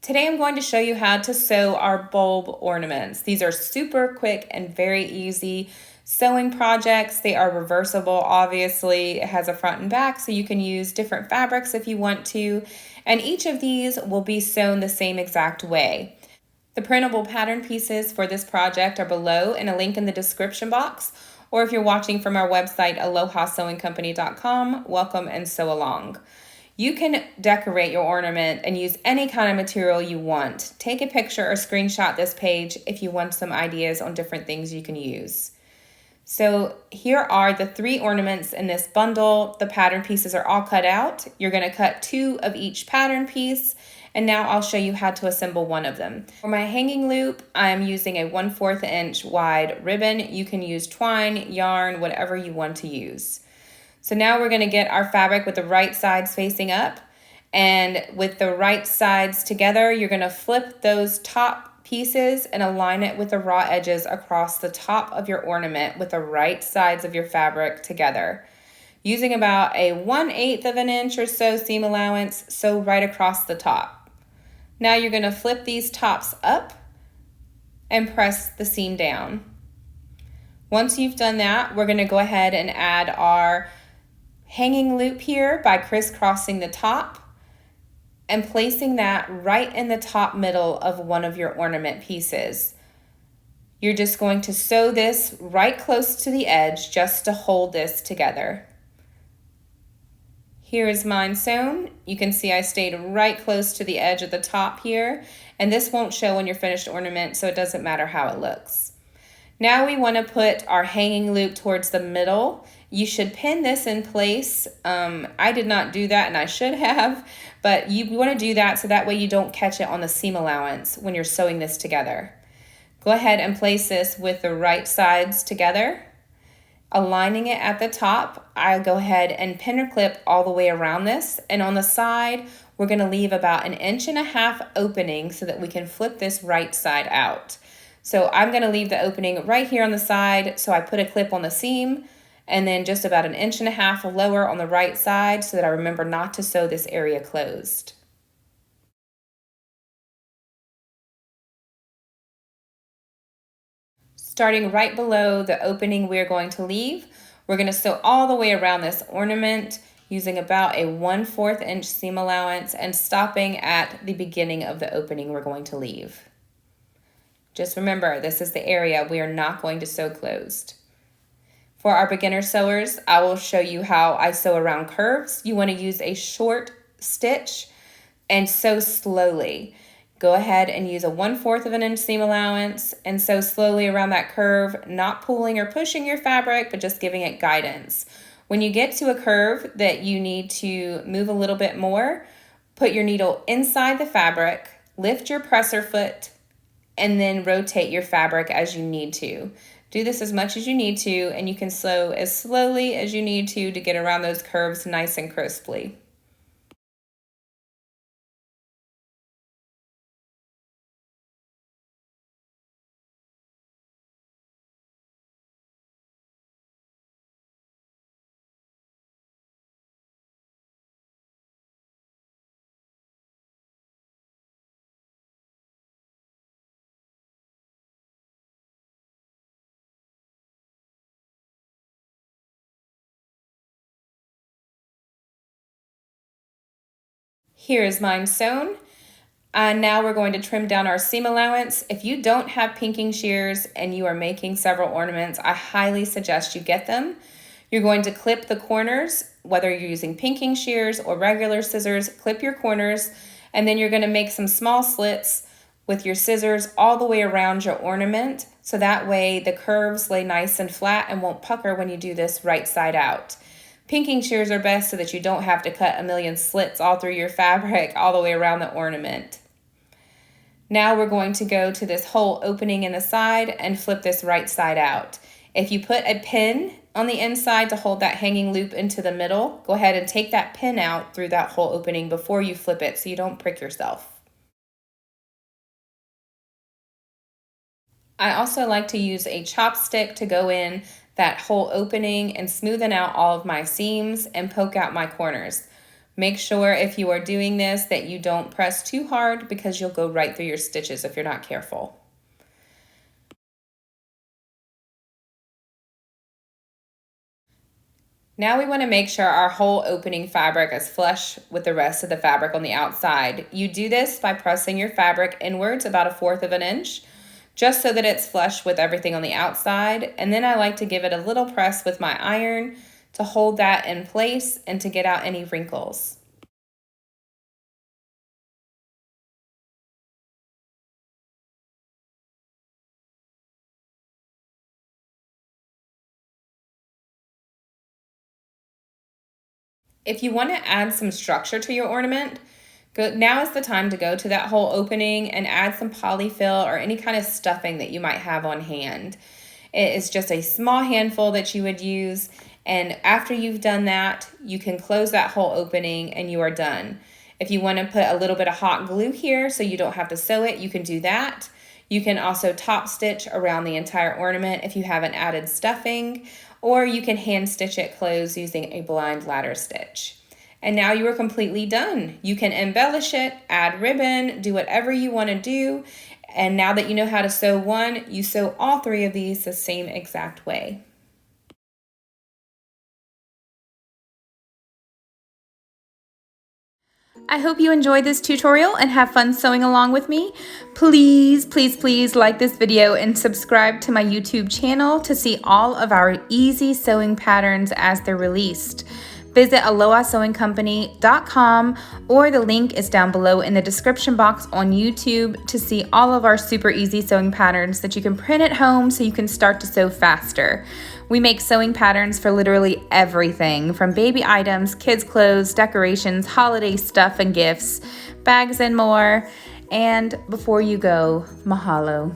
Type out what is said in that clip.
Today I'm going to show you how to sew our bulb ornaments. These are super quick and very easy sewing projects. They are reversible, obviously. It has a front and back, so you can use different fabrics if you want to. And each of these will be sewn the same exact way. The printable pattern pieces for this project are below in a link in the description box. Or if you're watching from our website, alohasewingcompany.com, welcome and sew along. You can decorate your ornament and use any kind of material you want. Take a picture or screenshot this page if you want some ideas on different things you can use. So here are the 3 ornaments in this bundle. The pattern pieces are all cut out. You're going to cut 2 of each pattern piece, and now I'll show you how to assemble one of them. For my hanging loop, I'm using a 1/4 inch wide ribbon. You can use twine, yarn, whatever you want to use. So now we're going to get our fabric with the right sides facing up, and with the right sides together, you're going to flip those top pieces and align it with the raw edges across the top of your ornament with the right sides of your fabric together. Using about a 1/8 of an inch or so seam allowance, sew right across the top. Now you're going to flip these tops up and press the seam down. Once you've done that, we're going to go ahead and add our hanging loop here by crisscrossing the top and placing that right in the top middle of one of your ornament pieces. You're just going to sew this right close to the edge just to hold this together. Here is mine sewn. You can see I stayed right close to the edge of the top here, and this won't show on your finished ornament, so it doesn't matter how it looks. Now we want to put our hanging loop towards the middle. You should pin this in place. I did not do that, and I should have, but you want to do that so that way you don't catch it on the seam allowance when you're sewing this together. Go ahead and place this with the right sides together. Aligning it at the top, I'll go ahead and pin or clip all the way around this, and on the side, we're going to leave about 1.5 inches opening so that we can flip this right side out. So I'm going to leave the opening right here on the side, so I put a clip on the seam, and then just about 1.5 inches lower on the right side so that I remember not to sew this area closed. Starting right below the opening we're going to leave, we're going to sew all the way around this ornament using about a 1/4 inch seam allowance and stopping at the beginning of the opening we're going to leave. Just remember, this is the area we are not going to sew closed. For our beginner sewers, I will show you how I sew around curves. You want to use a short stitch and sew slowly. Go ahead and use a 1/4 of an inch seam allowance and sew slowly around that curve, not pulling or pushing your fabric, but just giving it guidance. When you get to a curve that you need to move a little bit more, put your needle inside the fabric, lift your presser foot, and then rotate your fabric as you need to. Do this as much as you need to, and you can sew as slowly as you need to get around those curves nice and crisply. Here is mine sewn. And now we're going to trim down our seam allowance. If you don't have pinking shears and you are making several ornaments, I highly suggest you get them. You're going to clip the corners, whether you're using pinking shears or regular scissors, clip your corners, and then you're going to make some small slits with your scissors all the way around your ornament, so that way the curves lay nice and flat and won't pucker when you do this right side out. Pinking shears are best so that you don't have to cut a million slits all through your fabric all the way around the ornament. Now we're going to go to this hole opening in the side and flip this right side out. If you put a pin on the inside to hold that hanging loop into the middle, go ahead and take that pin out through that hole opening before you flip it so you don't prick yourself. I also like to use a chopstick to go in that hole opening and smoothen out all of my seams and poke out my corners. Make sure if you are doing this that you don't press too hard because you'll go right through your stitches if you're not careful. Now we want to make sure our whole opening fabric is flush with the rest of the fabric on the outside. You do this by pressing your fabric inwards about 1/4 of an inch, just so that it's flush with everything on the outside. And then I like to give it a little press with my iron to hold that in place and to get out any wrinkles. If you want to add some structure to your ornament, now is the time to go to that whole opening and add some polyfill or any kind of stuffing that you might have on hand. It is just a small handful that you would use, and after you've done that, you can close that whole opening and you are done. If you want to put a little bit of hot glue here so you don't have to sew it, you can do that. You can also top stitch around the entire ornament if you haven't added stuffing, or you can hand stitch it closed using a blind ladder stitch. And now you are completely done. You can embellish it, add ribbon, do whatever you want to do. And now that you know how to sew one, you sew all 3 of these the same exact way. I hope you enjoyed this tutorial and have fun sewing along with me. Please, please, please like this video and subscribe to my YouTube channel to see all of our easy sewing patterns as they're released. Visit AlohaSewingCompany.com, or the link is down below in the description box on YouTube to see all of our super easy sewing patterns that you can print at home so you can start to sew faster. We make sewing patterns for literally everything, from baby items, kids' clothes, decorations, holiday stuff and gifts, bags and more. And before you go, mahalo.